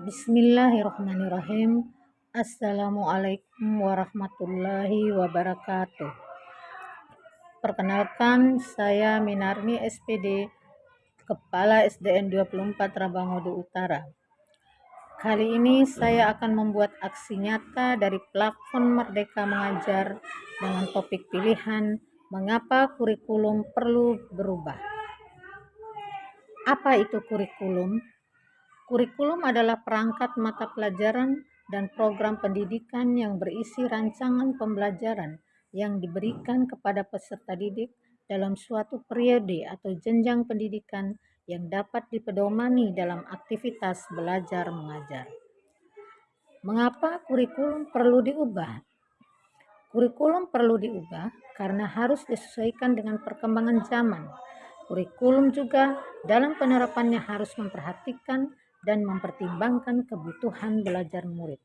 Bismillahirrahmanirrahim. Assalamualaikum warahmatullahi wabarakatuh. Perkenalkan, saya Minarni SPD, Kepala SDN 24 Rabangodo Utara. Kali ini saya akan membuat aksi nyata dari platform Merdeka Mengajar dengan topik pilihan mengapa kurikulum perlu berubah. Apa itu kurikulum? Kurikulum adalah perangkat mata pelajaran dan program pendidikan yang berisi rancangan pembelajaran yang diberikan kepada peserta didik dalam suatu periode atau jenjang pendidikan yang dapat dipedomani dalam aktivitas belajar mengajar. Mengapa kurikulum perlu diubah? Kurikulum perlu diubah karena harus disesuaikan dengan perkembangan zaman. Kurikulum juga dalam penerapannya harus memperhatikan dan mempertimbangkan kebutuhan belajar murid.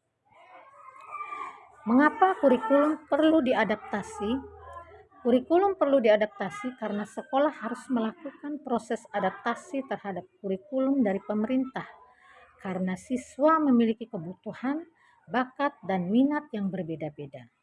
Mengapa kurikulum perlu diadaptasi? Kurikulum perlu diadaptasi karena sekolah harus melakukan proses adaptasi terhadap kurikulum dari pemerintah, karena siswa memiliki kebutuhan, bakat, dan minat yang berbeda-beda.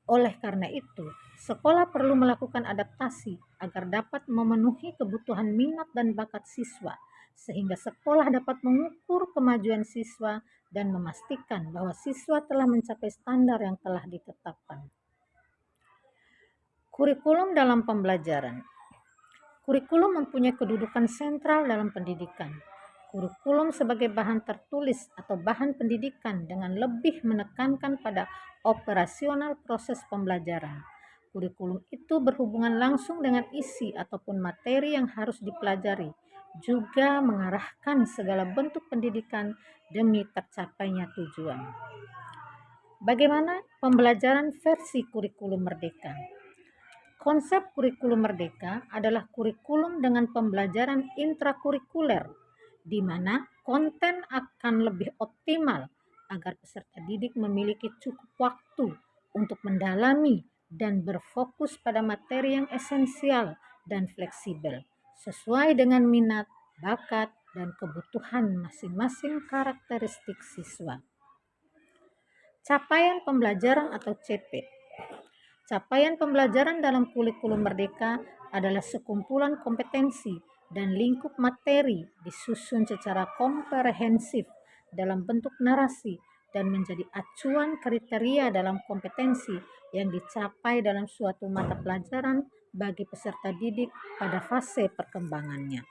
Oleh karena itu, sekolah perlu melakukan adaptasi agar dapat memenuhi kebutuhan minat dan bakat siswa, sehingga sekolah dapat mengukur kemajuan siswa dan memastikan bahwa siswa telah mencapai standar yang telah ditetapkan. Kurikulum dalam pembelajaran. Kurikulum mempunyai kedudukan sentral dalam pendidikan. Kurikulum sebagai bahan tertulis atau bahan pendidikan dengan lebih menekankan pada operasional proses pembelajaran. Kurikulum itu berhubungan langsung dengan isi ataupun materi yang harus dipelajari, juga mengarahkan segala bentuk pendidikan demi tercapainya tujuan. Bagaimana pembelajaran versi kurikulum merdeka? Konsep kurikulum merdeka adalah kurikulum dengan pembelajaran intrakurikuler, di mana konten akan lebih optimal agar peserta didik memiliki cukup waktu untuk mendalami dan berfokus pada materi yang esensial dan fleksibel, sesuai dengan minat, bakat, dan kebutuhan masing-masing karakteristik siswa. Capaian pembelajaran atau CP. Capaian pembelajaran dalam kurikulum merdeka adalah sekumpulan kompetensi dan lingkup materi disusun secara komprehensif dalam bentuk narasi dan menjadi acuan kriteria dalam kompetensi yang dicapai dalam suatu mata pelajaran bagi peserta didik pada fase perkembangannya.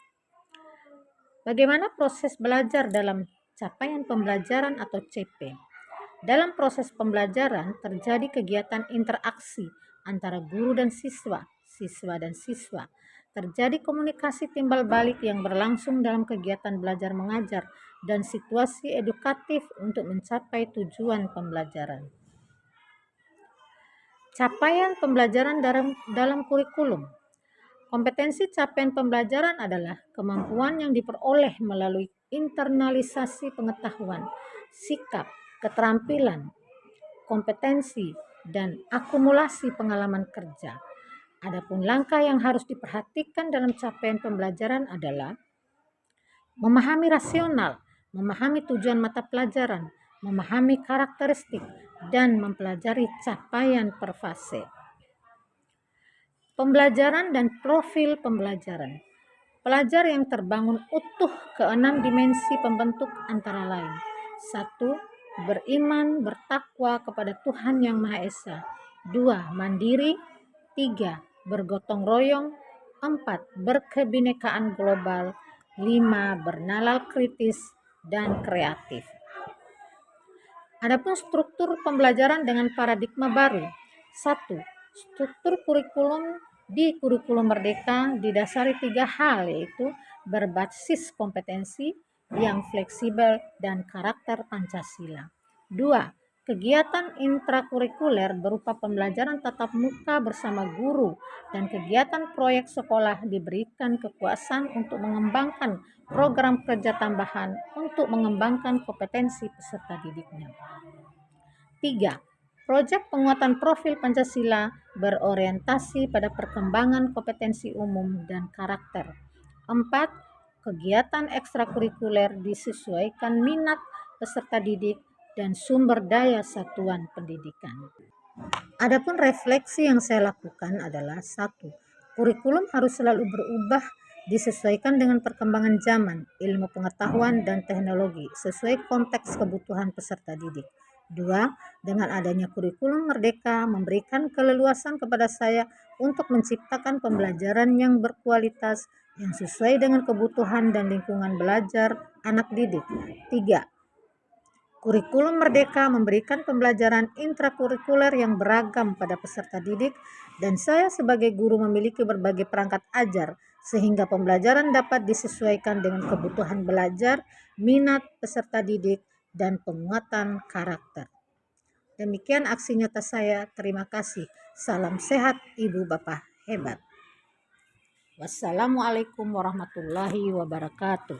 Bagaimana proses belajar dalam capaian pembelajaran atau CP? Dalam proses pembelajaran terjadi kegiatan interaksi antara guru dan siswa, siswa dan siswa. Terjadi komunikasi timbal balik yang berlangsung dalam kegiatan belajar mengajar dan situasi edukatif untuk mencapai tujuan pembelajaran. Capaian pembelajaran dalam kurikulum. Kompetensi capaian pembelajaran adalah kemampuan yang diperoleh melalui internalisasi pengetahuan, sikap, keterampilan, kompetensi, dan akumulasi pengalaman kerja. Adapun langkah yang harus diperhatikan dalam capaian pembelajaran adalah memahami rasional, memahami tujuan mata pelajaran, memahami karakteristik, dan mempelajari capaian per fase. Pembelajaran dan profil pembelajaran. Pelajar yang terbangun utuh ke-6 dimensi pembentuk antara lain. 1. Beriman, bertakwa kepada Tuhan Yang Maha Esa. 2. Mandiri. 3. Bergotong royong. 4. Berkebinekaan global. 5. Bernalar kritis dan kreatif. Adapun struktur pembelajaran dengan paradigma baru. 1. Struktur kurikulum di kurikulum merdeka didasari 3 hal, yaitu berbasis kompetensi yang fleksibel dan karakter Pancasila. 2. Kegiatan intrakurikuler berupa pembelajaran tatap muka bersama guru dan kegiatan proyek sekolah diberikan kekuasaan untuk mengembangkan program kerja tambahan untuk mengembangkan kompetensi peserta didiknya. 3. Proyek penguatan profil Pancasila berorientasi pada perkembangan kompetensi umum dan karakter. 4. Kegiatan ekstrakurikuler disesuaikan minat peserta didik, dan sumber daya satuan pendidikan. Adapun refleksi yang saya lakukan adalah 1. Kurikulum harus selalu berubah disesuaikan dengan perkembangan zaman, ilmu pengetahuan, dan teknologi sesuai konteks kebutuhan peserta didik. 2. Dengan adanya kurikulum merdeka memberikan keleluasan kepada saya untuk menciptakan pembelajaran yang berkualitas yang sesuai dengan kebutuhan dan lingkungan belajar anak didik. 3. Kurikulum merdeka memberikan pembelajaran intrakurikuler yang beragam pada peserta didik, dan saya sebagai guru memiliki berbagai perangkat ajar sehingga pembelajaran dapat disesuaikan dengan kebutuhan belajar, minat peserta didik, dan penguatan karakter. Demikian aksi nyata saya. Terima kasih. Salam sehat Ibu Bapak hebat. Wassalamualaikum warahmatullahi wabarakatuh.